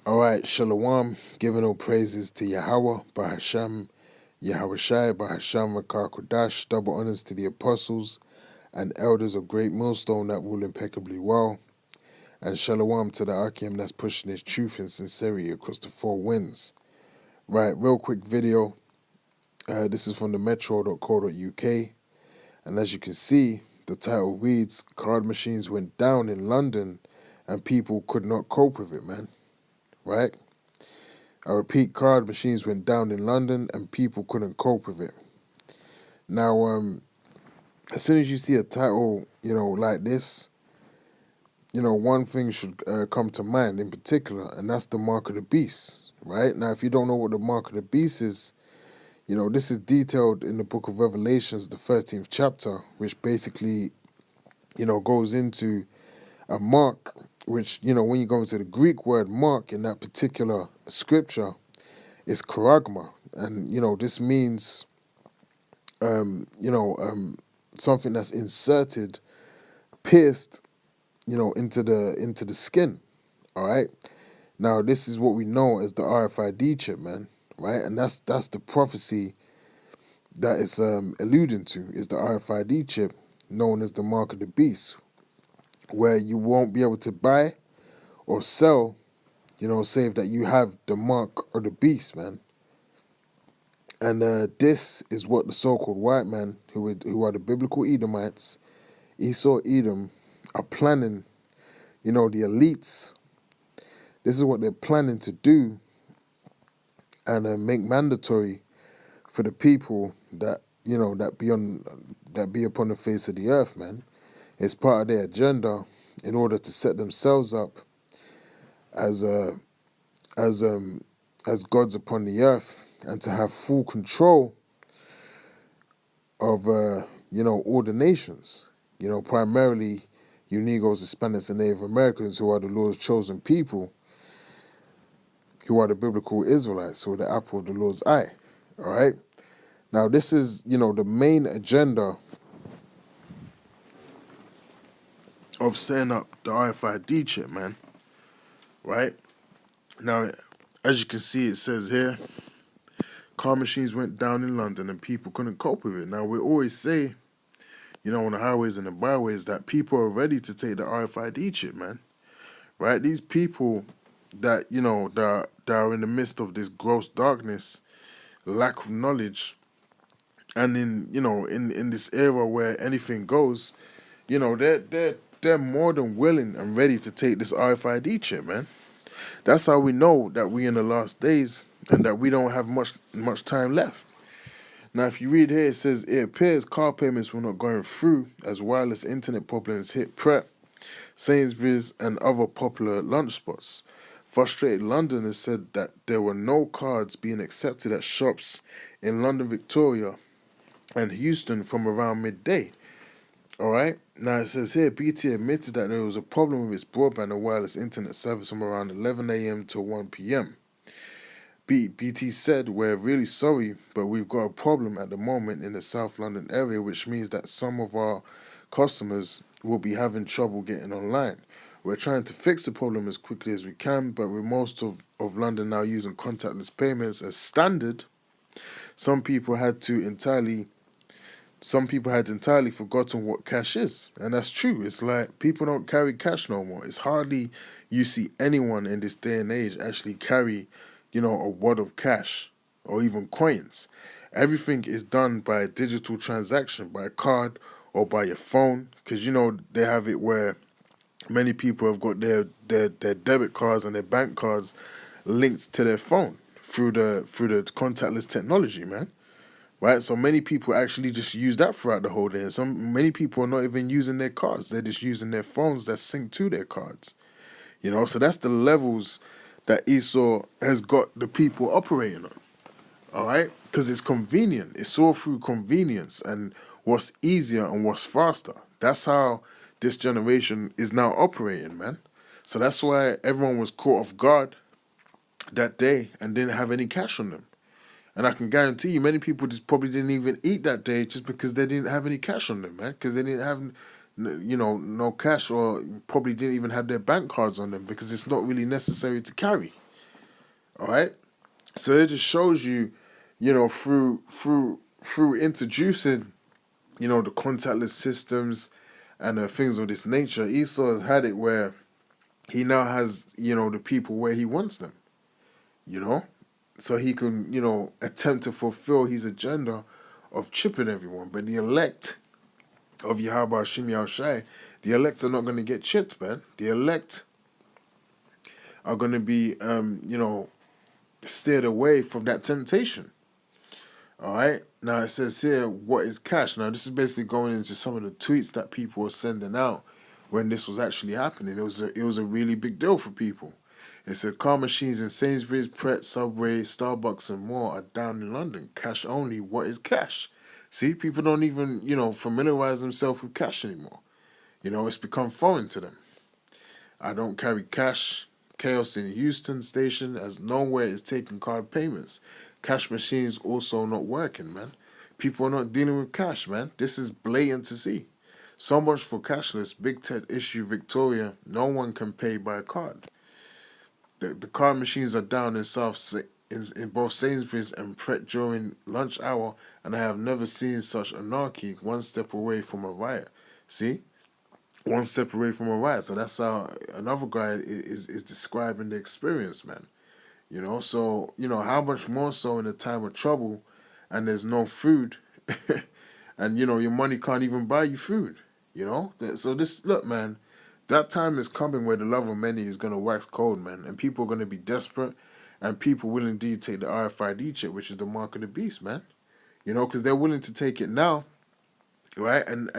All right, Shalom, giving all praises to Yahweh, Bahasham, Yahweh Shai, Bahasham, Makar Kodash, double honors to the apostles and elders of GreatMillStone that rule impeccably well, and Shalom to the Akim that's pushing his truth and sincerity across the four winds. Right, real quick video. This is from the metro.co.uk, and as you can see, the title reads, "Card machines went down in London and people could not cope with it," man. Right? I repeat, card machines went down in London and people couldn't cope with it. Now, as soon as you see a title, like this, one thing should come to mind in particular, and that's the mark of the beast, right? Now, if you don't know what the mark of the beast is, this is detailed in the book of Revelations, the 13th chapter, which basically, goes into a mark, which, when you go into the Greek word mark in that particular scripture, it's charagma. And, this means, something that's inserted, pierced, into the skin, all right? Now, this is what we know as the RFID chip, man, right? And that's the prophecy that it's alluding to, is the RFID chip, known as the mark of the beast, where you won't be able to buy or sell, save that you have the mark of the beast, man. And this is what the so-called white man, who are the biblical Edomites, Esau, Edom, are planning, the elites. This is what they're planning to do and make mandatory for the people that, that be upon the face of the earth, man. It's part of their agenda in order to set themselves up as gods upon the earth and to have full control of, all the nations. Primarily you Negroes, Hispanics, and Native Americans, who are the Lord's chosen people, who are the biblical Israelites, who are the apple of the Lord's eye, all right? Now, this is, the main agenda of setting up the RFID chip, man, right? Now, as you can see, it says here, car machines went down in London and people couldn't cope with it. Now, we always say, on the highways and the byways, that people are ready to take the RFID chip, man, right? These people that, that are in the midst of this gross darkness, lack of knowledge, and in this era where anything goes, they're more than willing and ready to take this RFID chip, man. That's how we know that we in the last days and that we don't have much time left. Now, if you read here, it says, it appears car payments were not going through as wireless internet problems hit Pret, Sainsbury's, and other popular lunch spots. Frustrated Londoners said that there were no cards being accepted at shops in London, Victoria, and Houston from around midday. All right? Now, it says here, BT admitted that there was a problem with its broadband and wireless internet service from around 11 a.m. to 1 p.m. BT said, "We're really sorry, but we've got a problem at the moment in the South London area, which means that some of our customers will be having trouble getting online. We're trying to fix the problem as quickly as we can, but with most of London now using contactless payments as standard, some people had entirely forgotten what cash is." And that's true. It's like people don't carry cash no more. It's hardly you see anyone in this day and age actually carry, a wad of cash or even coins. Everything is done by a digital transaction, by a card or by your phone, because, they have it where many people have got their debit cards and their bank cards linked to their phone through the contactless technology, man. Right, so many people actually just use that throughout the whole day. And many people are not even using their cards; they're just using their phones that sync to their cards. So that's the levels that Esau has got the people operating on. All right, because it's convenient. It's all through convenience and what's easier and what's faster. That's how this generation is now operating, man. So that's why everyone was caught off guard that day and didn't have any cash on them. And I can guarantee you many people just probably didn't even eat that day just because they didn't have any cash on them, man. Because they didn't have, no cash, or probably didn't even have their bank cards on them because it's not really necessary to carry. All right. So it just shows you, through introducing, the contactless systems and things of this nature, Esau has had it where he now has, the people where he wants them, you know? So he can, attempt to fulfill his agenda of chipping everyone. But the elect of Yahweh Hashem Yahushai, the elect are not going to get chipped, man. The elect are going to be, steered away from that temptation. All right. Now it says here, what is cash? Now this is basically going into some of the tweets that people were sending out when this was actually happening. It was a really big deal for people. It said car machines in Sainsbury's, Pret, Subway, Starbucks, and more are down in London. Cash only. What is cash? See, people don't even familiarize themselves with cash anymore. It's become foreign to them. I don't carry cash. Chaos in Houston station as nowhere is taking card payments. Cash machines also not working, man. People are not dealing with cash, man. This is blatant to see. So much for cashless. Big tech issue, Victoria. No one can pay by a card. The card machines are down in both Sainsbury's and Pret during lunch hour, and I have never seen such anarchy. One step away from a riot. See? One step away from a riot. So that's how another guy is describing the experience, man. So, how much more so in a time of trouble and there's no food and, your money can't even buy you food, So look, man, that time is coming where the love of many is going to wax cold, man, and people are going to be desperate and people will indeed take the RFID chip, which is the mark of the beast, man, because they're willing to take it now. Right, and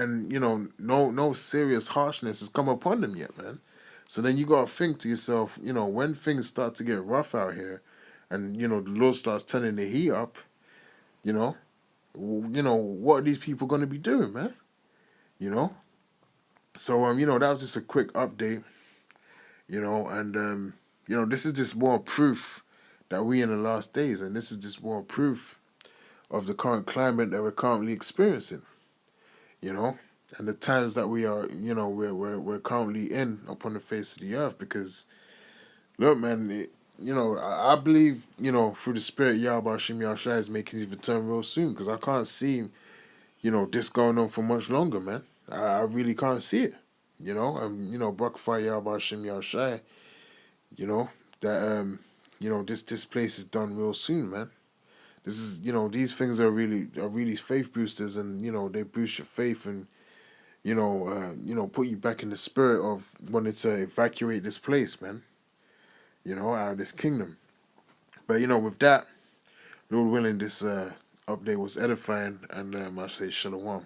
no serious harshness has come upon them yet, man. So then you gotta think to yourself, when things start to get rough out here, and the Lord starts turning the heat up, what are these people gonna be doing, man? So that was just a quick update, and this is just more proof that we in the last days, and this is just more proof of the current climate that we're currently experiencing. And the times that we are, we're currently in upon the face of the earth. Because, look, man, I believe, through the Spirit, Yahweh Hashem Yahushua is making his return real soon. Because I can't see, this going on for much longer, man. I really can't see it, and, Baruch Yahweh Hashem Yahushua, that, this place is done real soon, man. This is, these things are really faith boosters, and they boost your faith and put you back in the spirit of wanting to evacuate this place, man. Out of this kingdom. But with that, Lord willing, this update was edifying, and I say shalom.